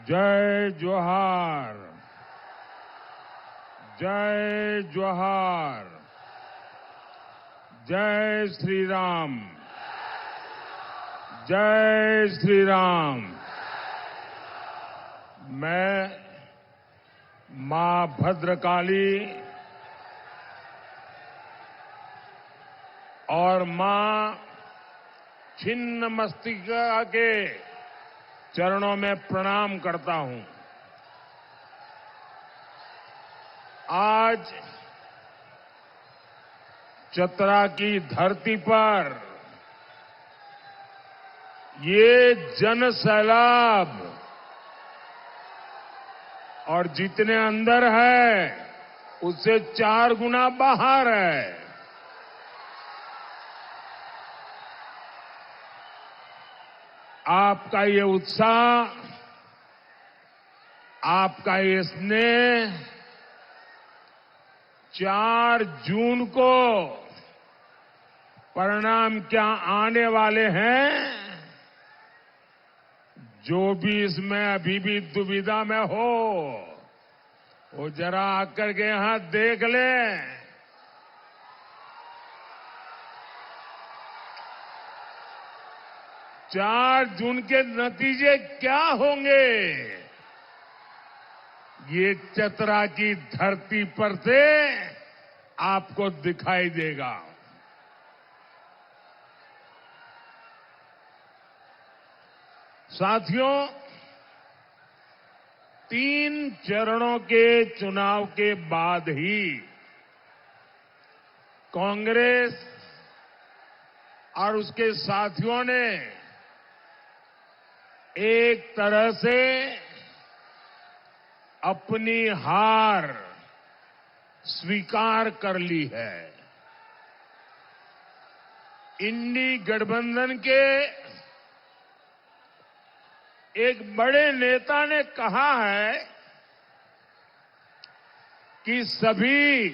जय जोहार। जय जोहार। जय श्री राम। जय श्री राम। मैं मां भद्रकाली और मां छिन्नमस्तिका के चरणों में प्रणाम करता हूं। आज चतरा की धरती पर ये जन सैलाब और जितने अंदर है उससे 4 गुना बाहर है। आपका ये उत्साह, आपका ये स्नेह 4 जून को परिणाम क्या आने वाले हैं, जो भी इसमें अभी भी दुविधा में हो वो जरा आकर के यहां देख लें। 4 जून के नतीजे क्या होंगे ये चतरा की धरती पर से आपको दिखाई देगा। साथियों, 3 चरणों के चुनाव के बाद ही कांग्रेस और उसके साथियों ने एक तरह से अपनी हार स्वीकार कर ली है। इंडी गठबंधन के एक बड़े नेता ने कहा है कि सभी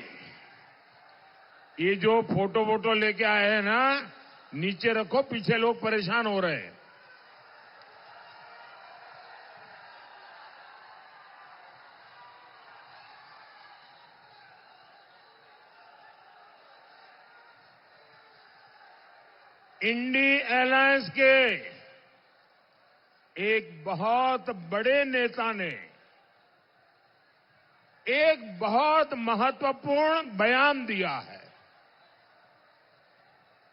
ये जो फोटो वोटो लेके आए हैं ना, नीचे रखो, पीछे लोग परेशान हो रहे हैं। इंडी अलायंस के एक बहुत बड़े नेता ने एक बहुत महत्वपूर्ण बयान दिया है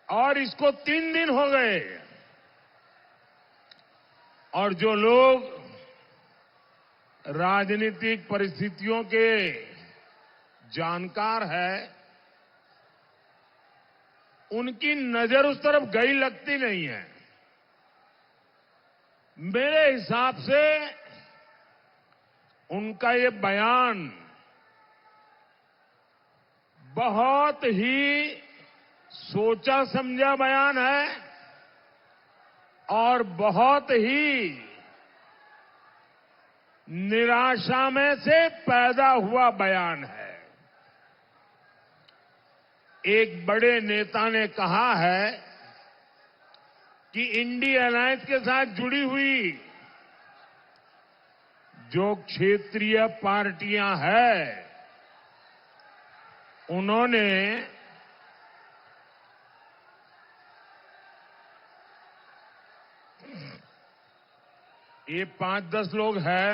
और इसको 3 दिन हो गए और जो लोग राजनीतिक परिस्थितियों के जानकार हैं उनकी नजर उस तरफ गई लगती नहीं है। मेरे हिसाब से उनका ये बयान बहुत ही सोचा समझा बयान है और बहुत ही निराशा में से पैदा हुआ बयान है। एक बड़े नेता ने कहा है कि इंडी अलायंस के साथ जुड़ी हुई जो क्षेत्रीय पार्टियां हैं उन्होंने ये 5-10 लोग हैं,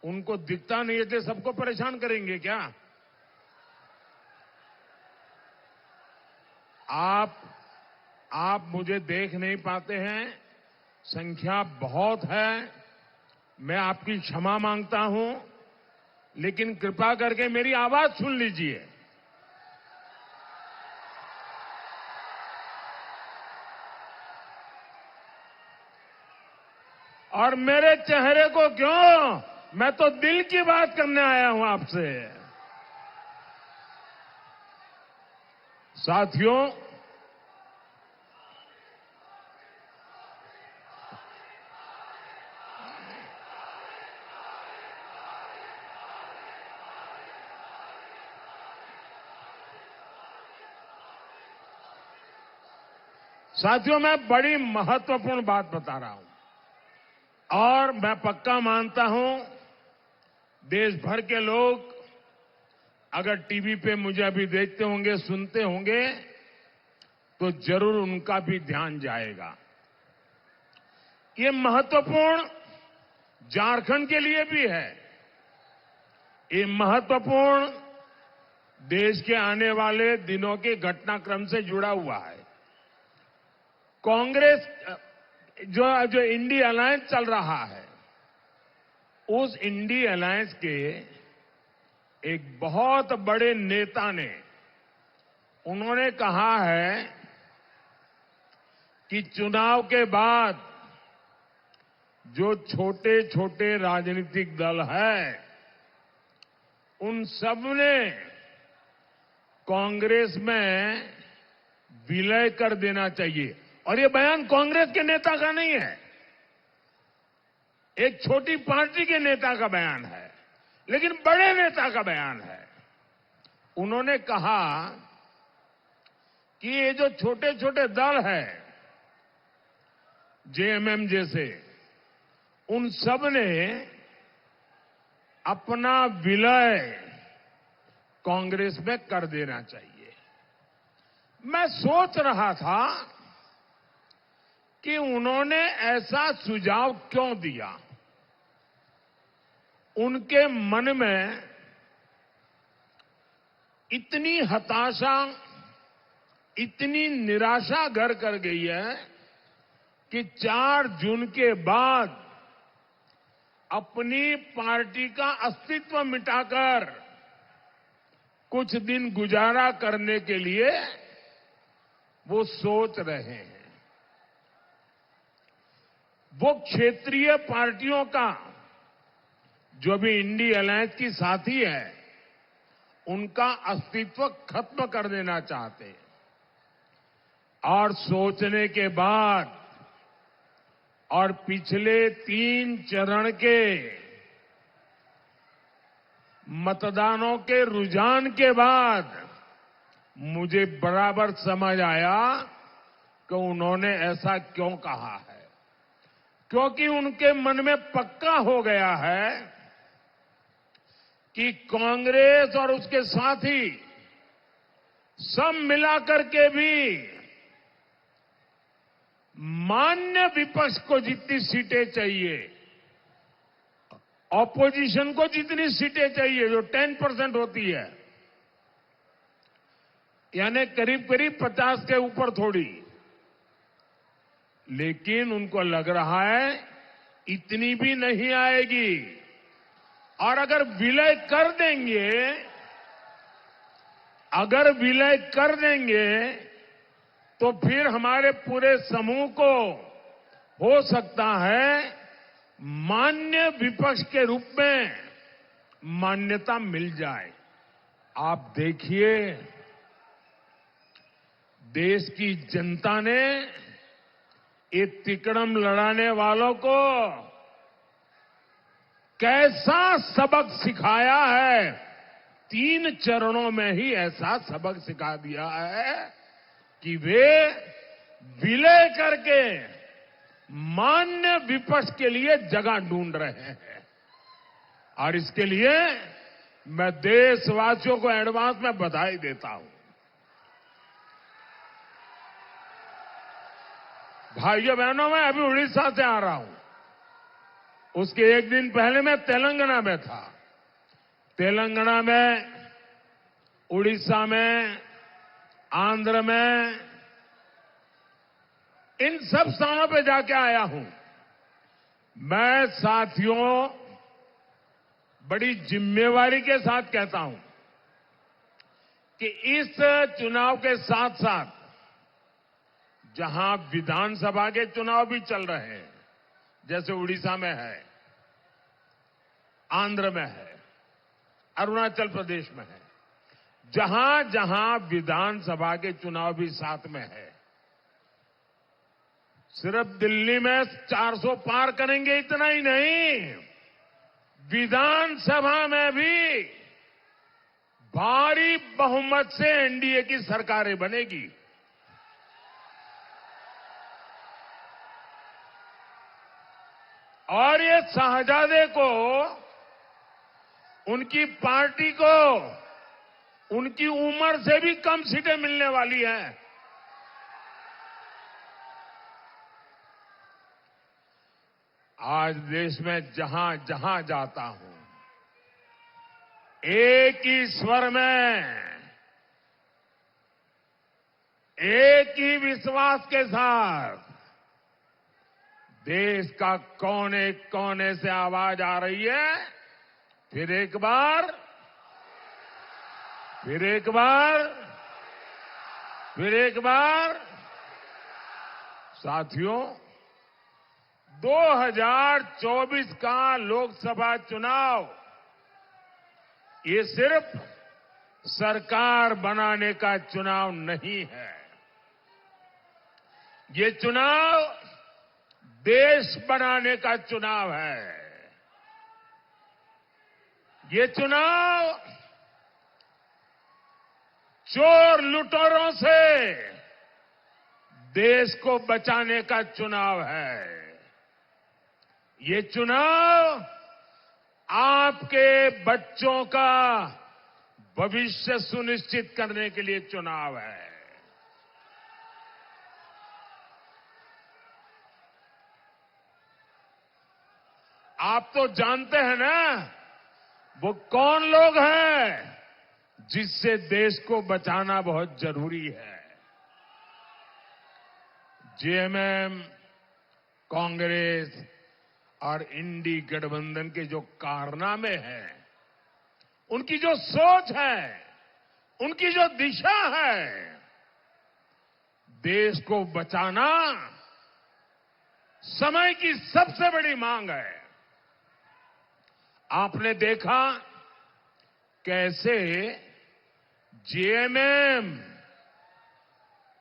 उनको दिखता नहीं है तो सबको परेशान करेंगे क्या? आप मुझे देख नहीं पाते हैं, संख्या बहुत है, मैं आपकी क्षमा मांगता हूं, लेकिन कृपा करके मेरी आवाज सुन लीजिए। और मेरे चेहरे को क्यों, मैं तो दिल की बात करने आया हूं आपसे। साथियों, मैं बड़ी महत्वपूर्ण बात बता रहा हूं। और मैं पक्का मानता हूं देश भर के लोग अगर टीवी पे मुझे अभी देखते होंगे, सुनते होंगे, तो जरूर उनका भी ध्यान जाएगा। ये महत्वपूर्ण झारखंड के लिए भी है। ये महत्वपूर्ण देश के आने वाले दिनों के घटनाक्रम से जुड़ा हुआ है। कांग्रेस जो इंडी अलायंस चल रहा है, उस इंडी अलायंस के एक बहुत बड़े नेता ने उन्होंने कहा है कि चुनाव के बाद जो छोटे छोटे राजनीतिक दल है, उन सब ने कांग्रेस में विलय कर देना चाहिए। और ये बयान कांग्रेस के नेता का नहीं है, एक छोटी पार्टी के नेता का बयान है, लेकिन बड़े नेता का बयान है। उन्होंने कहा कि ये जो छोटे छोटे दल है, जेएमएम जैसे, उन सब ने अपना विलय कांग्रेस में कर देना चाहिए। मैं सोच रहा था कि उन्होंने ऐसा सुझाव क्यों दिया। उनके मन में इतनी हताशा, इतनी निराशा घर कर गई है कि 4 जून के बाद अपनी पार्टी का अस्तित्व मिटाकर कुछ दिन गुजारा करने के लिए वो सोच रहे हैं। वो क्षेत्रीय पार्टियों का जो भी इंडी अलायंस की साथी है, उनका अस्तित्व खत्म कर देना चाहते हैं। और सोचने के बाद और पिछले 3 चरण के मतदानों के रुझान के बाद मुझे बराबर समझ आया कि उन्होंने ऐसा क्यों कहा है। क्योंकि उनके मन में पक्का हो गया है कि कांग्रेस और उसके साथी सब मिलाकर के भी मान्य विपक्ष को जितनी सीटें चाहिए, ऑपोजिशन को जितनी सीटें चाहिए, जो 10% होती है, यानी करीब करीब 50 के ऊपर थोड़ी, लेकिन उनको लग रहा है इतनी भी नहीं आएगी। और अगर विलय कर देंगे तो फिर हमारे पूरे समूह को हो सकता है मान्य विपक्ष के रूप में मान्यता मिल जाए। आप देखिए, देश की जनता ने ये तिकड़म लड़ाने वालों को कैसा सबक सिखाया है। 3 चरणों में ही ऐसा सबक सिखा दिया है कि वे विलय करके मान्य विपक्ष के लिए जगह ढूंढ रहे हैं। और इसके लिए मैं देशवासियों को एडवांस में बधाई देता हूं। भाइयों बहनों, मैं अभी उड़ीसा से आ रहा हूं। उसके एक दिन पहले मैं तेलंगाना में था। तेलंगाना में, उड़ीसा में, आंध्र में, इन सब स्थानों पे जाके आया हूं। मैं साथियों बड़ी जिम्मेवारी के साथ कहता हूं कि इस चुनाव के साथ साथ जहां विधानसभा के चुनाव भी चल रहे हैं, जैसे उड़ीसा में है, आंध्र में है, अरुणाचल प्रदेश में है, जहां जहां विधानसभा के चुनाव भी साथ में है, सिर्फ दिल्ली में 400 पार करेंगे इतना ही नहीं, विधानसभा में भी भारी बहुमत से एनडीए की सरकारें बनेगी। और ये शाहजादे को, उनकी पार्टी को, उनकी उम्र से भी कम सीटें मिलने वाली हैं। आज देश में जहां जहां जाता हूं, एक ही स्वर में, एक ही विश्वास के साथ देश का कोने कोने से आवाज आ रही है। फिर एक बार, फिर एक बार, फिर एक बार। साथियों, 2024 का लोकसभा चुनाव ये सिर्फ सरकार बनाने का चुनाव नहीं है। ये चुनाव देश बनाने का चुनाव है। ये चुनाव चोर लुटेरों से देश को बचाने का चुनाव है। ये चुनाव आपके बच्चों का भविष्य सुनिश्चित करने के लिए चुनाव है। आप तो जानते हैं ना, वो कौन लोग हैं जिससे देश को बचाना बहुत जरूरी है। जेएमएम, कांग्रेस और इंडी गठबंधन के जो कारनामे हैं, उनकी जो सोच है, उनकी जो दिशा है, देश को बचाना समय की सबसे बड़ी मांग है। आपने देखा कैसे जेएमएम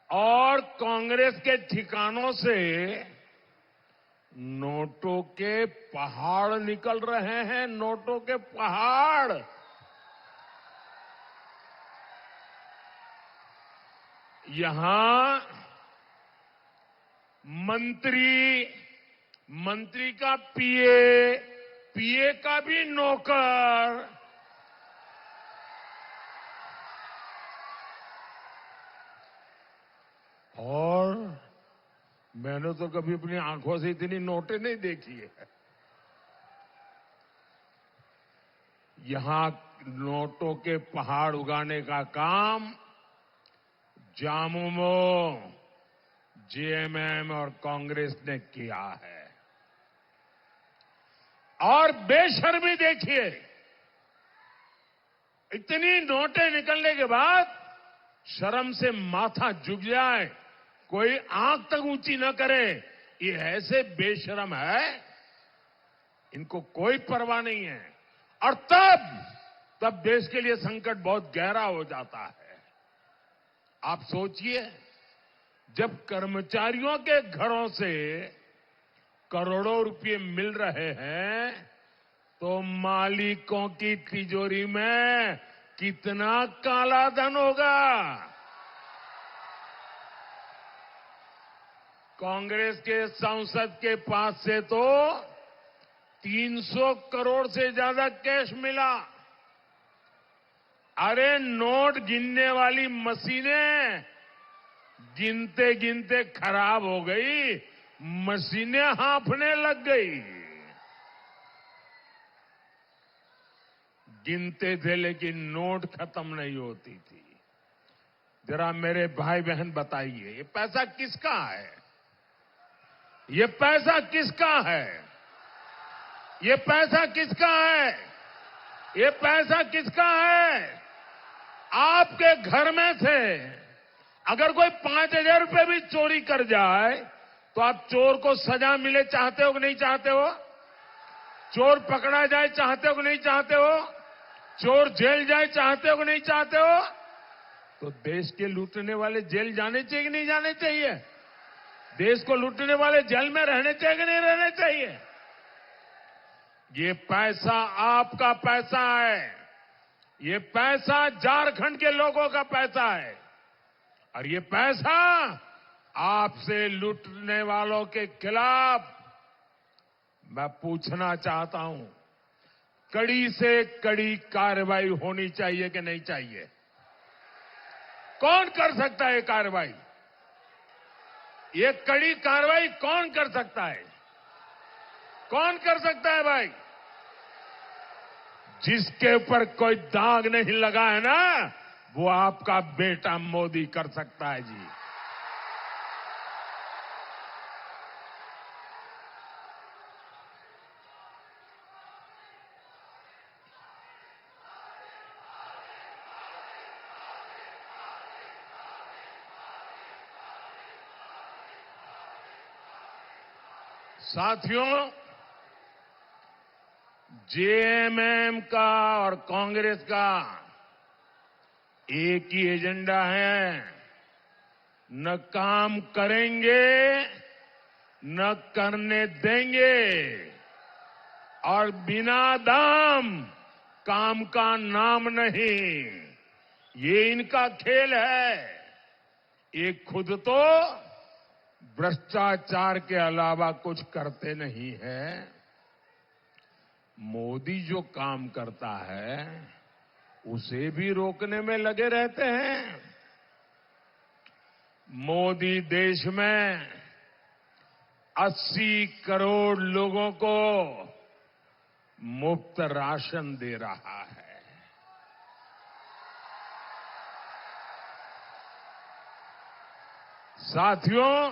और कांग्रेस के ठिकानों से नोटों के पहाड़ निकल रहे हैं। नोटों के पहाड़। यहां मंत्री का पीए का भी नौकर, और मैंने तो कभी अपनी आंखों से इतनी नोटें नहीं देखी है। यहां नोटों के पहाड़ उगाने का काम झामुमो, जेएमएम और कांग्रेस ने किया है। और बेशर्मी देखिए, इतनी नोटें निकलने के बाद शर्म से माथा झुक जाए, कोई आंख तक ऊंची न करे, ये ऐसे बेशर्म है, इनको कोई परवाह नहीं है। और तब देश के लिए संकट बहुत गहरा हो जाता है। आप सोचिए, जब कर्मचारियों के घरों से करोड़ों रुपए मिल रहे हैं, तो मालिकों की तिजोरी में कितना काला धन होगा। कांग्रेस के सांसद के पास से तो 300 करोड़ से ज्यादा कैश मिला। अरे नोट गिनने वाली मशीनें गिनते गिनते खराब हो गई, मशीनें हांफने लग गई। गिनते थे लेकिन नोट खत्म नहीं होती थी। जरा मेरे भाई बहन बताइए, ये पैसा किसका है? ये पैसा किसका है? ये पैसा किसका है? ये पैसा किसका है? आपके घर में से अगर कोई 5,000 रुपए भी चोरी कर जाए, तो आप चोर को सजा मिले चाहते हो कि नहीं चाहते हो? चोर पकड़ा जाए चाहते हो कि नहीं चाहते हो? चोर जेल जाए चाहते हो कि नहीं चाहते हो? तो देश के लूटने वाले जेल जाने चाहिए कि नहीं जाने चाहिए? देश को लूटने वाले जेल में रहने चाहिए कि नहीं रहने चाहिए? ये पैसा आपका पैसा है। ये पैसा झारखंड के लोगों का पैसा है। और ये पैसा आपसे लूटने वालों के खिलाफ मैं पूछना चाहता हूं, कड़ी से कड़ी कार्रवाई होनी चाहिए कि नहीं चाहिए? कौन कर सकता है कार्रवाई? ये कड़ी कार्रवाई कौन कर सकता है? कौन कर सकता है भाई? जिसके ऊपर कोई दाग नहीं लगा है ना, वो आपका बेटा मोदी कर सकता है जी। साथियों, जेएमएम का और कांग्रेस का एक ही एजेंडा है, न काम करेंगे न करने देंगे, और बिना दाम काम का नाम नहीं। ये इनका खेल है। ये खुद तो भ्रष्टाचार के अलावा कुछ करते नहीं है। मोदी जो काम करता है उसे भी रोकने में लगे रहते हैं। मोदी देश में 80 करोड़ लोगों को मुफ्त राशन दे रहा है। साथियों,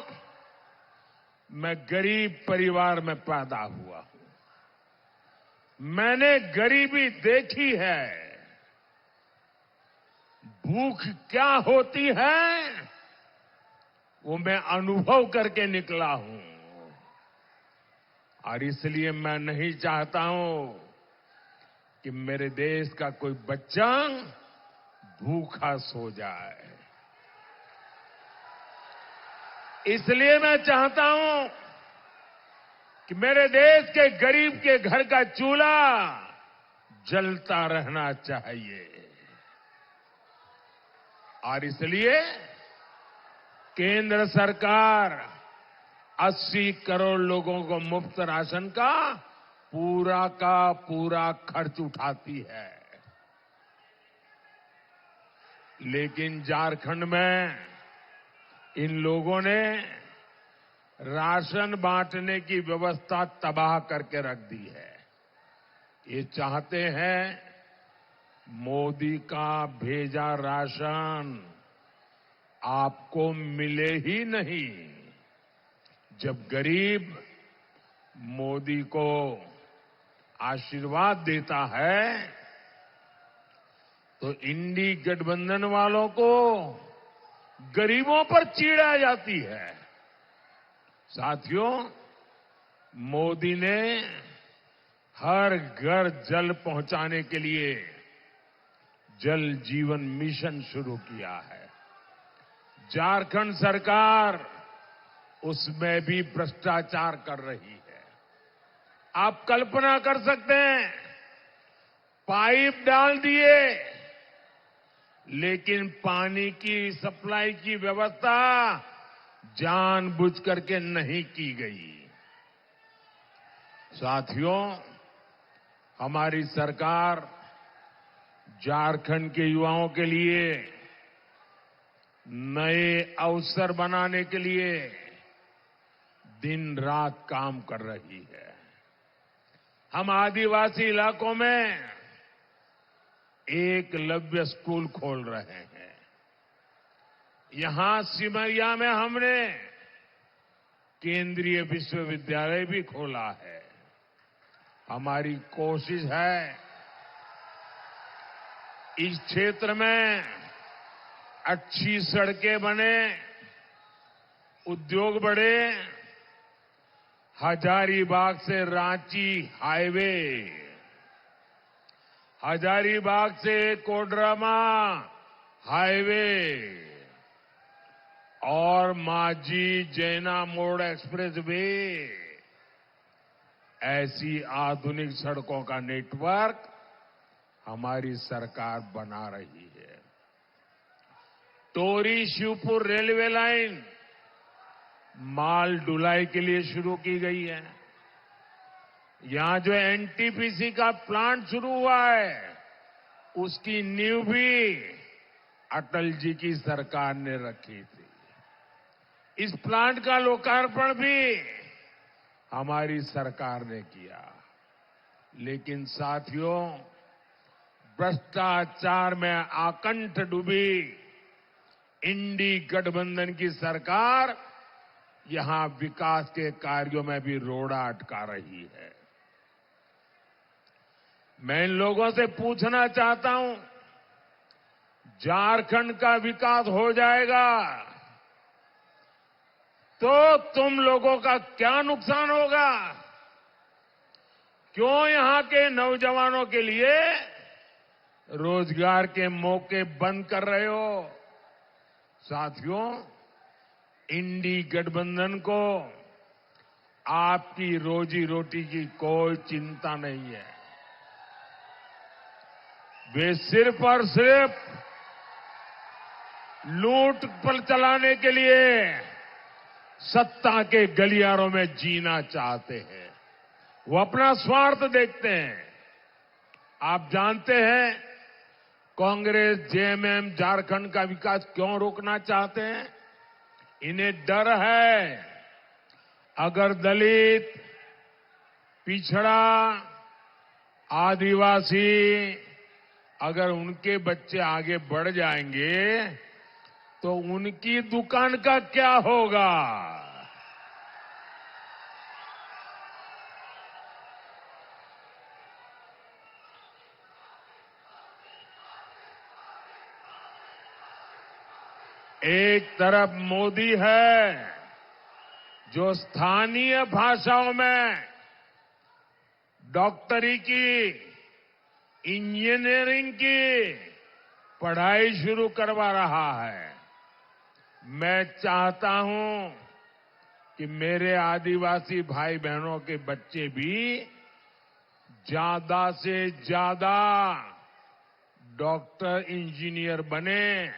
मैं गरीब परिवार में पैदा हुआ हूं। मैंने गरीबी देखी है। भूख क्या होती है वो मैं अनुभव करके निकला हूं, और इसलिए मैं नहीं चाहता हूं कि मेरे देश का कोई बच्चा भूखा सो जाए। इसलिए मैं चाहता हूं कि मेरे देश के गरीब के घर का चूल्हा जलता रहना चाहिए। और इसलिए केंद्र सरकार 80 करोड़ लोगों को मुफ्त राशन का पूरा खर्च उठाती है। लेकिन झारखंड में इन लोगों ने राशन बांटने की व्यवस्था तबाह करके रख दी है। ये चाहते हैं मोदी का भेजा राशन आपको मिले ही नहीं। जब गरीब मोदी को आशीर्वाद देता है तो इंडी गठबंधन वालों को गरीबों पर चिढ़ आ जाती है। साथियों, मोदी ने हर घर जल पहुंचाने के लिए जल जीवन मिशन शुरू किया है। झारखंड सरकार उसमें भी भ्रष्टाचार कर रही है। आप कल्पना कर सकते हैं, पाइप डाल दिए लेकिन पानी की सप्लाई की व्यवस्था जानबूझ करके नहीं की गई। साथियों, हमारी सरकार झारखंड के युवाओं के लिए नए अवसर बनाने के लिए दिन रात काम कर रही है। हम आदिवासी इलाकों में एकलव्य स्कूल खोल रहे हैं। यहां सिमरिया में हमने केंद्रीय विश्वविद्यालय भी खोला है। हमारी कोशिश है इस क्षेत्र में अच्छी सड़कें बने, उद्योग बढ़े। हजारीबाग से रांची हाईवे, हजारीबाग से कोडरमा हाईवे और माझी जैना मोड़ एक्सप्रेस वे, ऐसी आधुनिक सड़कों का नेटवर्क हमारी सरकार बना रही है। टोरी शिवपुर रेलवे लाइन माल ढुलाई के लिए शुरू की गई है। यहां जो एनटीपीसी का प्लांट शुरू हुआ है, उसकी नींव भी अटल जी की सरकार ने रखी थी। इस प्लांट का लोकार्पण भी हमारी सरकार ने किया। लेकिन साथियों, भ्रष्टाचार में आकंठ डूबी इंडी गठबंधन की सरकार यहां विकास के कार्यों में भी रोड़ा अटका रही है। मैं इन लोगों से पूछना चाहता हूं, झारखंड का विकास हो जाएगा तो तुम लोगों का क्या नुकसान होगा? क्यों यहां के नौजवानों के लिए रोजगार के मौके बंद कर रहे हो? साथियों, इंडी गठबंधन को आपकी रोजी रोटी की कोई चिंता नहीं है। वे सिर्फ और सिर्फ लूट पर चलाने के लिए सत्ता के गलियारों में जीना चाहते हैं। वो अपना स्वार्थ देखते हैं। आप जानते हैं कांग्रेस, जेएमएम झारखंड का विकास क्यों रोकना चाहते हैं? इन्हें डर है, अगर दलित, पिछड़ा, आदिवासी, अगर उनके बच्चे आगे बढ़ जाएंगे तो उनकी दुकान का क्या होगा? एक तरफ मोदी है जो स्थानीय भाषाओं में डॉक्टरी की, इंजीनियरिंग की पढ़ाई शुरू करवा रहा है। मैं चाहता हूं कि मेरे आदिवासी भाई बहनों के बच्चे भी ज्यादा से ज्यादा डॉक्टर, इंजीनियर बने।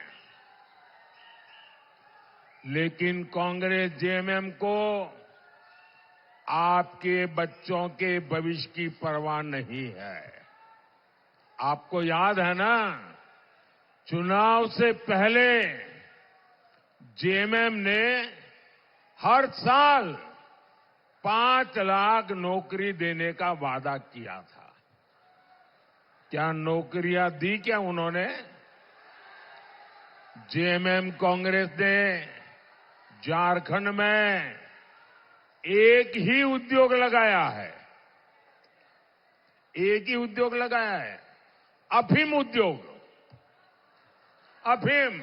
लेकिन कांग्रेस, जेएमएम को आपके बच्चों के भविष्य की परवाह नहीं है। आपको याद है ना, चुनाव से पहले जेएमएम ने हर साल 5 लाख नौकरी देने का वादा किया था। क्या नौकरियां दी क्या उन्होंने? जेएमएम कांग्रेस ने झारखंड में एक ही उद्योग लगाया है। एक ही उद्योग लगाया है, अफीम उद्योग। अफीम।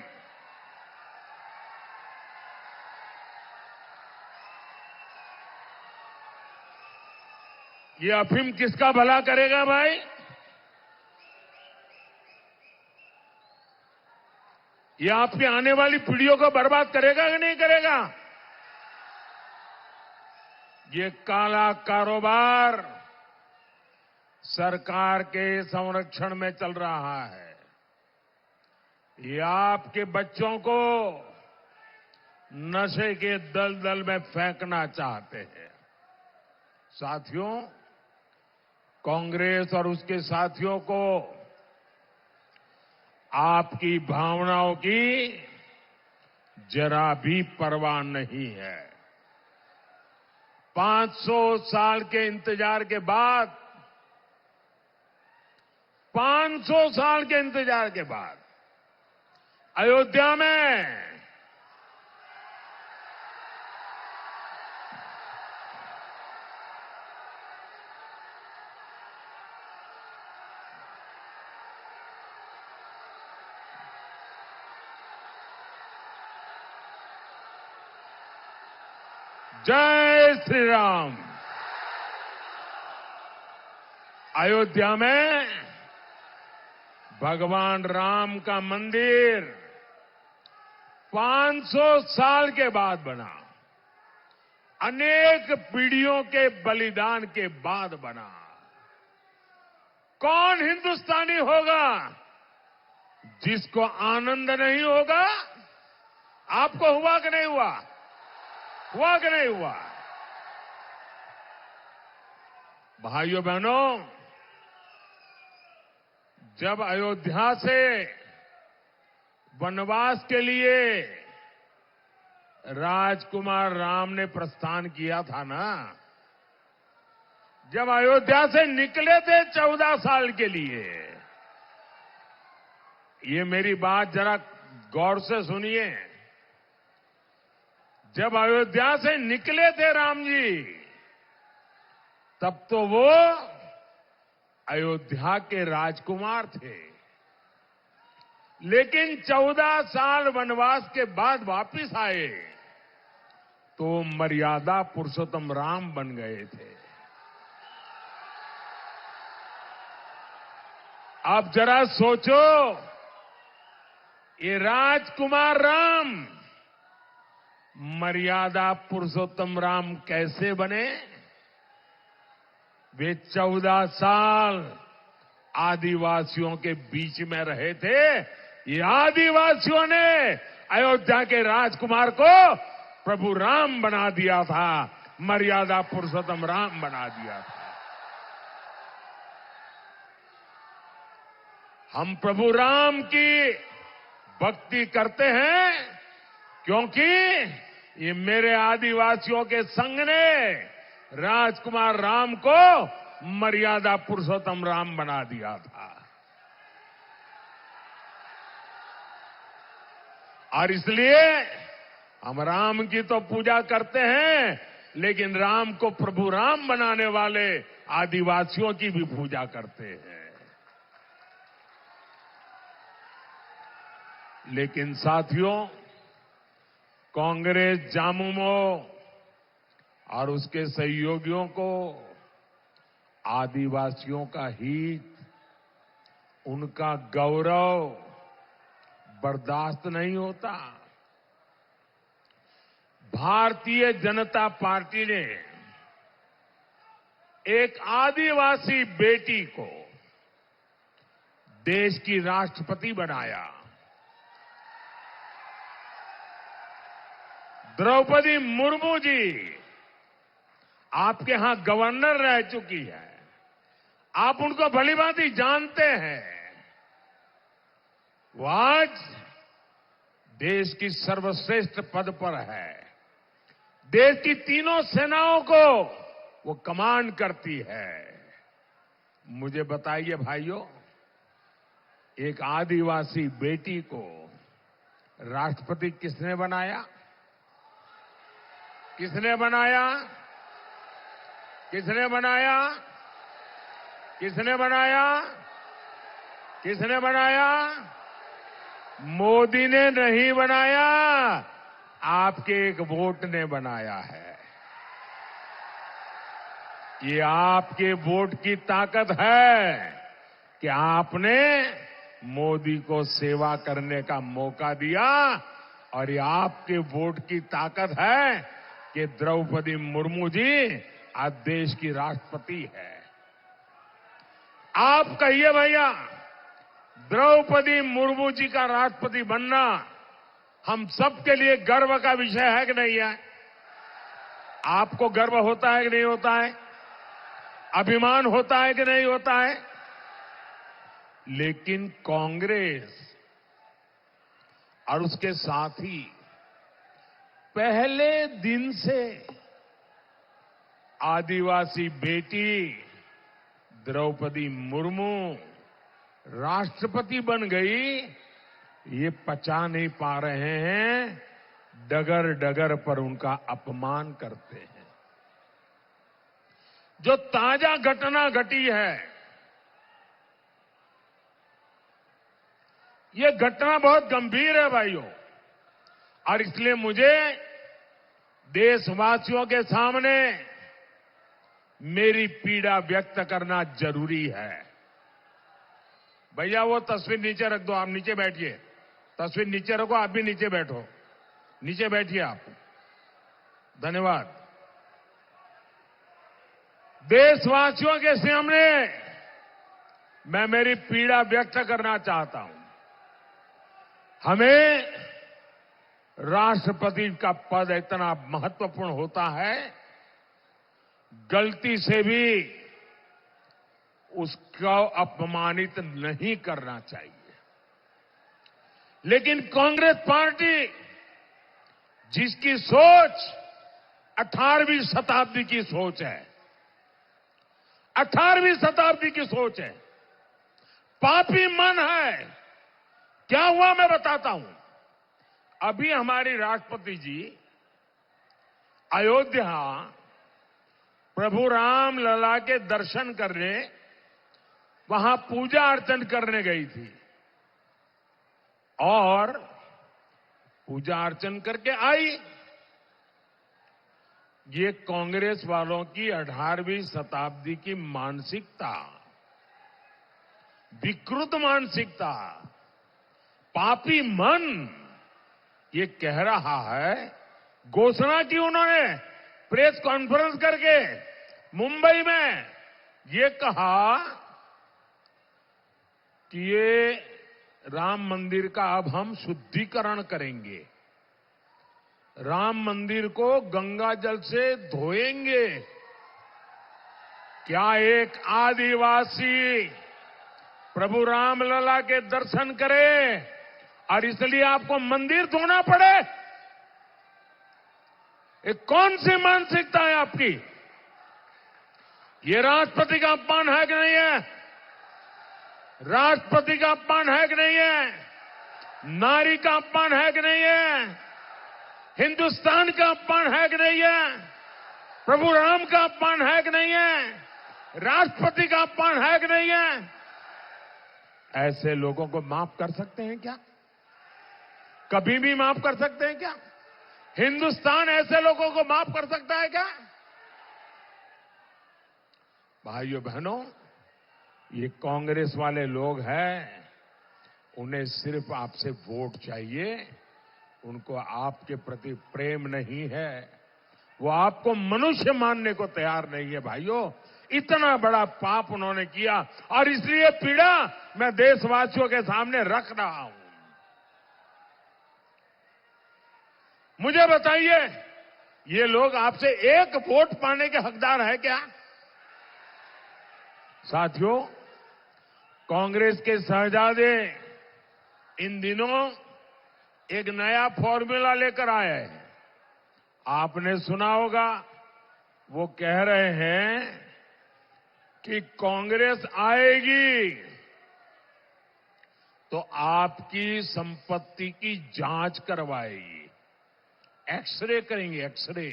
ये अफीम किसका भला करेगा भाई? ये आपकी आने वाली पीढ़ियों को बर्बाद करेगा कि नहीं करेगा? ये काला कारोबार सरकार के संरक्षण में चल रहा है। ये आपके बच्चों को नशे के दलदल में फेंकना चाहते हैं। साथियों, कांग्रेस और उसके साथियों को आपकी भावनाओं की जरा भी परवाह नहीं है। 500 साल के इंतजार के बाद, 500 साल के इंतजार के बाद अयोध्या में जय श्री राम। अयोध्या में भगवान राम का मंदिर 500 साल के बाद बना, अनेक पीढ़ियों के बलिदान के बाद बना। कौन हिंदुस्तानी होगा जिसको आनंद नहीं होगा? आपको हुआ कि नहीं हुआ? हुआ कि नहीं हुआ? भाइयों बहनों, जब अयोध्या से वनवास के लिए राजकुमार राम ने प्रस्थान किया था ना, जब अयोध्या से निकले थे 14 साल के लिए, ये मेरी बात जरा गौर से सुनिए। जब अयोध्या से निकले थे राम जी, तब तो वो अयोध्या के राजकुमार थे, लेकिन 14 साल वनवास के बाद वापिस आए तो मर्यादा पुरुषोत्तम राम बन गए थे। अब जरा सोचो, ये राजकुमार राम मर्यादा पुरुषोत्तम राम कैसे बने? वे 14 साल आदिवासियों के बीच में रहे थे। ये आदिवासियों ने अयोध्या के राजकुमार को प्रभु राम बना दिया था, मर्यादा पुरुषोत्तम राम बना दिया था। हम प्रभु राम की भक्ति करते हैं क्योंकि ये मेरे आदिवासियों के संघ ने राजकुमार राम को मर्यादा पुरुषोत्तम राम बना दिया था। और इसलिए हम राम की तो पूजा करते हैं, लेकिन राम को प्रभु राम बनाने वाले आदिवासियों की भी पूजा करते हैं। लेकिन साथियों, कांग्रेस जामुमो और उसके सहयोगियों को आदिवासियों का हित, उनका गौरव बर्दाश्त नहीं होता। भारतीय जनता पार्टी ने एक आदिवासी बेटी को देश की राष्ट्रपति बनाया। द्रौपदी मुर्मू जी आपके यहां गवर्नर रह चुकी है, आप उनको भलीभांति जानते हैं। वो आज देश की सर्वश्रेष्ठ पद पर है। देश की तीनों सेनाओं को वो कमांड करती है। मुझे बताइए भाइयों, एक आदिवासी बेटी को राष्ट्रपति किसने बनाया? किसने बनाया? किसने बनाया? किसने बनाया? किसने बनाया? मोदी ने नहीं बनाया, आपके एक वोट ने बनाया है। ये आपके वोट की ताकत है कि आपने मोदी को सेवा करने का मौका दिया, और ये आपके वोट की ताकत है कि द्रौपदी मुर्मू जी आज देश की राष्ट्रपति है। आप कहिए भैया, द्रौपदी मुर्मू जी का राष्ट्रपति बनना हम सबके लिए गर्व का विषय है कि नहीं है? आपको गर्व होता है कि नहीं होता है? अभिमान होता है कि नहीं होता है? लेकिन कांग्रेस और उसके साथी पहले दिन से आदिवासी बेटी द्रौपदी मुर्मू राष्ट्रपति बन गई, ये पचा नहीं पा रहे हैं। डगर डगर पर उनका अपमान करते हैं। जो ताजा घटना घटी है, ये घटना बहुत गंभीर है भाइयों, और इसलिए मुझे देशवासियों के सामने मेरी पीड़ा व्यक्त करना जरूरी है। भैया वो तस्वीर नीचे रख दो, आप नीचे बैठिए। तस्वीर नीचे रखो, आप भी नीचे बैठो, नीचे बैठिए आप। धन्यवाद। देशवासियों के सामने मैं मेरी पीड़ा व्यक्त करना चाहता हूं। हमें राष्ट्रपति का पद इतना महत्वपूर्ण होता है, गलती से भी उसको अपमानित नहीं करना चाहिए। लेकिन कांग्रेस पार्टी जिसकी सोच 18वीं शताब्दी की सोच है, 18वीं शताब्दी की सोच है, पापी मन है। क्या हुआ मैं बताता हूं। अभी हमारी राष्ट्रपति जी अयोध्या प्रभु राम लला के दर्शन करने, वहां पूजा अर्चन करने गई थी और पूजा अर्चन करके आई। ये कांग्रेस वालों की 18वीं शताब्दी की मानसिकता, विकृत मानसिकता, पापी मन ये कह रहा है। घोषणा की उन्होंने प्रेस कॉन्फ्रेंस करके मुंबई में, ये कहा कि ये राम मंदिर का अब हम शुद्धिकरण करेंगे, राम मंदिर को गंगा जल से धोएंगे। क्या एक आदिवासी प्रभु रामलला के दर्शन करे और इसलिए आपको मंदिर धोना पड़े? ये कौन सी मानसिकता है आपकी? ये राष्ट्रपति का अपमान है कि नहीं है? राष्ट्रपति का अपमान है कि नहीं है? नारी का अपमान है कि नहीं है? हिंदुस्तान का अपमान है कि नहीं है? प्रभु राम का अपमान है कि नहीं है? राष्ट्रपति का अपमान है कि नहीं है? ऐसे लोगों को माफ कर सकते हैं क्या? कभी भी माफ कर सकते हैं क्या? हिंदुस्तान ऐसे लोगों को माफ कर सकता है क्या? भाइयों बहनों, ये कांग्रेस वाले लोग हैं, उन्हें सिर्फ आपसे वोट चाहिए, उनको आपके प्रति प्रेम नहीं है, वो आपको मनुष्य मानने को तैयार नहीं है। भाइयों, इतना बड़ा पाप उन्होंने किया और इसलिए पीड़ा मैं देशवासियों के सामने रख रहा हूं। मुझे बताइए, ये लोग आपसे एक वोट पाने के हकदार है क्या? साथियों, कांग्रेस के शहजादे इन दिनों एक नया फॉर्मूला लेकर आए हैं। आपने सुना होगा, वो कह रहे हैं कि कांग्रेस आएगी तो आपकी संपत्ति की जांच करवाएगी, एक्सरे करेंगे, एक्सरे,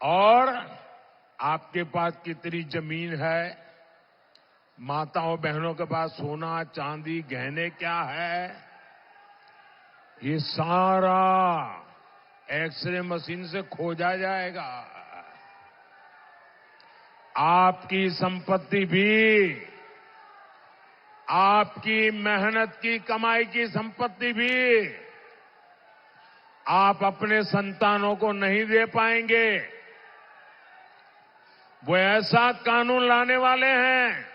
और आपके पास कितनी जमीन है, माताओं बहनों के पास सोना चांदी गहने क्या है, ये सारा एक्सरे मशीन से खोजा जाएगा। आपकी संपत्ति भी, आपकी मेहनत की कमाई की संपत्ति भी आप अपने संतानों को नहीं दे पाएंगे। वो ऐसा कानून लाने वाले हैं,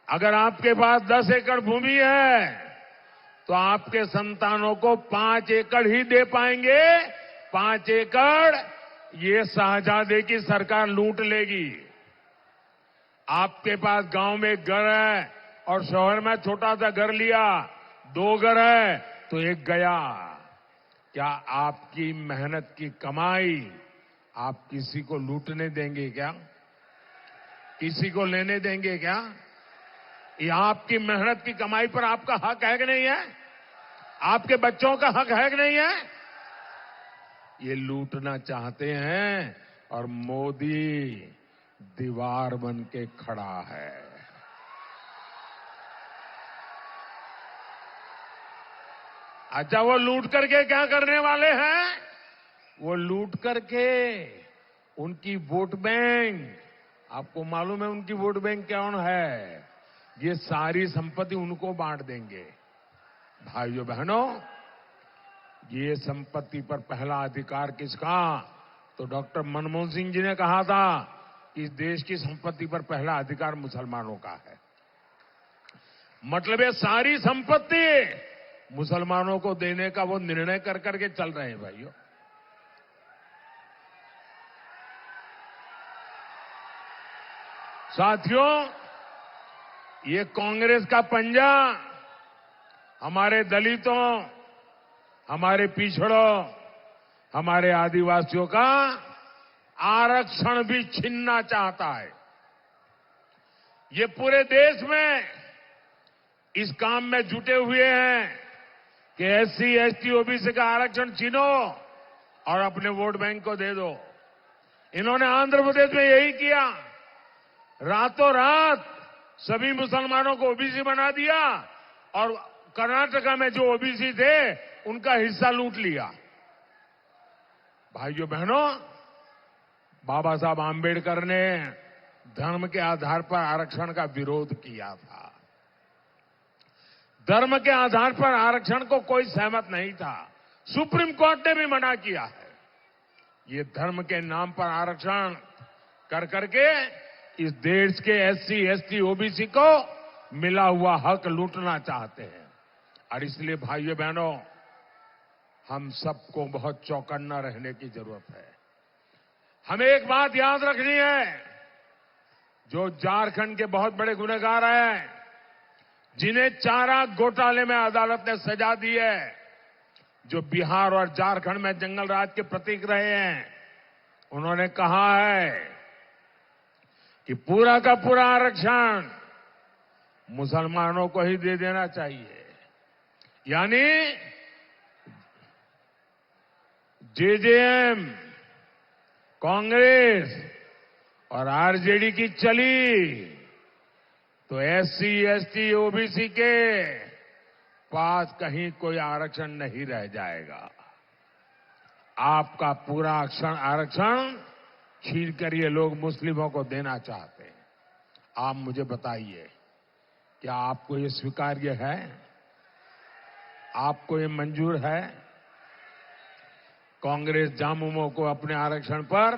अगर आपके पास 10 एकड़ भूमि है तो आपके संतानों को 5 एकड़ ही दे पाएंगे। 5 एकड़ ये शहजादे की सरकार लूट लेगी। आपके पास गांव में एक घर है और शहर में छोटा सा घर लिया, 2 घर है तो एक गया। क्या आपकी मेहनत की कमाई आप किसी को लूटने देंगे क्या? किसी को लेने देंगे क्या? ये आपकी मेहनत की कमाई पर आपका हक है कि नहीं है? आपके बच्चों का हक है कि नहीं है? ये लूटना चाहते हैं और मोदी दीवार बन के खड़ा है। अच्छा, वो लूट करके क्या करने वाले हैं? वो लूट करके उनकी वोट बैंक, आपको मालूम है उनकी वोट बैंक कौन है? ये सारी संपत्ति उनको बांट देंगे। भाइयों बहनों, ये संपत्ति पर पहला अधिकार किसका? तो डॉक्टर मनमोहन सिंह जी ने कहा था कि इस देश की संपत्ति पर पहला अधिकार मुसलमानों का है। मतलब ये सारी संपत्ति मुसलमानों को देने का वो निर्णय कर करके चल रहे हैं। भाइयों, साथियों, ये कांग्रेस का पंजा हमारे दलितों, हमारे पिछड़ों, हमारे आदिवासियों का आरक्षण भी छीनना चाहता है। ये पूरे देश में इस काम में जुटे हुए हैं कि एससी, एसटी, ओबीसी का आरक्षण छीनो और अपने वोट बैंक को दे दो। इन्होंने आंध्र प्रदेश में यही किया। रातों रात सभी मुसलमानों को ओबीसी बना दिया और कर्नाटका में जो ओबीसी थे उनका हिस्सा लूट लिया। भाइयों बहनों, बाबा साहब आंबेडकर ने धर्म के आधार पर आरक्षण का विरोध किया था। धर्म के आधार पर आरक्षण को कोई सहमत नहीं था। सुप्रीम कोर्ट ने भी मना किया है। ये धर्म के नाम पर आरक्षण कर करके इस देश के एससी, एसटी, ओबीसी को मिला हुआ हक लूटना चाहते हैं। और इसलिए भाइयों बहनों, हम सबको बहुत चौकन्ना रहने की जरूरत है। हमें एक बात याद रखनी है, जो झारखंड के बहुत बड़े गुनहगार हैं, जिन्हें चारा घोटाले में अदालत ने सजा दी है, जो बिहार और झारखंड में जंगल राज के प्रतीक रहे हैं, उन्होंने कहा है कि पूरा का पूरा आरक्षण मुसलमानों को ही दे देना चाहिए। यानी जेजेएम, कांग्रेस और आरजेडी की चली तो एससी, एसटी, ओबीसी के पास कहीं कोई आरक्षण नहीं रह जाएगा। आपका पूरा आरक्षण छीन कर ये लोग मुस्लिमों को देना चाहते हैं। आप मुझे बताइए, क्या आपको ये स्वीकार्य है? आपको ये मंजूर है? कांग्रेस जामुमों को अपने आरक्षण पर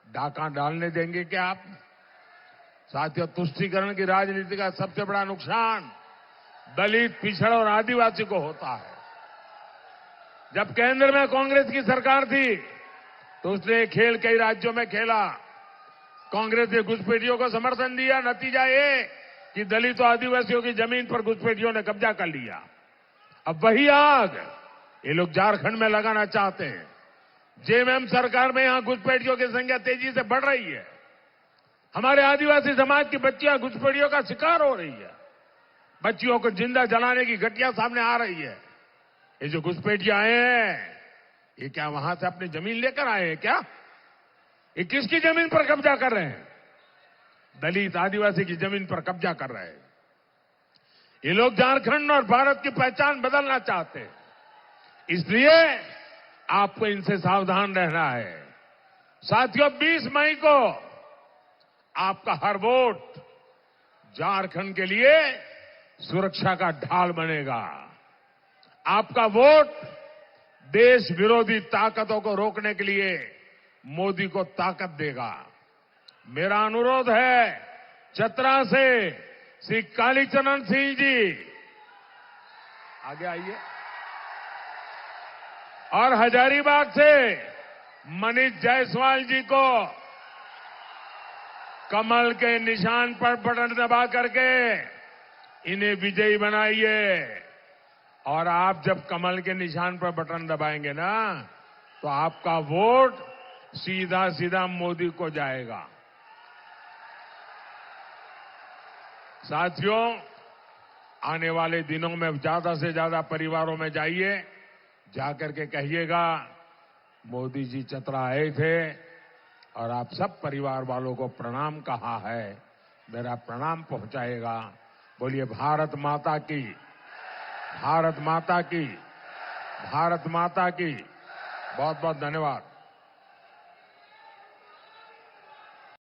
डाका डालने देंगे क्या आप? साथियों, तुष्टीकरण की राजनीति का सबसे बड़ा नुकसान दलित, पिछड़ और आदिवासी को होता है। जब केंद्र में कांग्रेस की सरकार थी तो उसने खेल कई राज्यों में खेला। कांग्रेस ने घुसपैठियों को समर्थन दिया। नतीजा ये कि दलित और आदिवासियों की जमीन पर घुसपैठियों ने कब्जा कर लिया। अब वही आग ये लोग झारखंड में लगाना चाहते हैं। जेएमएम सरकार में यहां घुसपैठियों की संख्या तेजी से बढ़ रही है। हमारे आदिवासी समाज की बच्चियां घुसपैठियों का शिकार हो रही है। बच्चियों को जिंदा जलाने की घटना सामने आ रही है। ये जो घुसपैठिए आए हैं, ये क्या वहां से अपनी जमीन लेकर आए हैं क्या? ये किसकी जमीन पर कब्जा कर रहे हैं? दलित, आदिवासी की जमीन पर कब्जा कर रहे हैं। ये लोग झारखंड और भारत की पहचान बदलना चाहते हैं। इसलिए आपको इनसे सावधान रहना है। साथियों, 20 मई को आपका हर वोट झारखंड के लिए सुरक्षा का ढाल बनेगा। आपका वोट देश विरोधी ताकतों को रोकने के लिए मोदी को ताकत देगा। मेरा अनुरोध है, चतरा से श्री कालीचरण सिंह जी आगे आइए, और हजारीबाग से मनीष जायसवाल जी को कमल के निशान पर बटन दबा करके इन्हें विजयी बनाइए। और आप जब कमल के निशान पर बटन दबाएंगे ना, तो आपका वोट सीधा सीधा मोदी को जाएगा। साथियों, आने वाले दिनों में ज्यादा से ज्यादा परिवारों में जाइए, जाकर के कहिएगा मोदी जी चतरा आए थे और आप सब परिवार वालों को प्रणाम कहा है, मेरा प्रणाम पहुंचाएगा। बोलिए भारत माता की, भारत माता की, भारत माता की। बहुत बहुत धन्यवाद।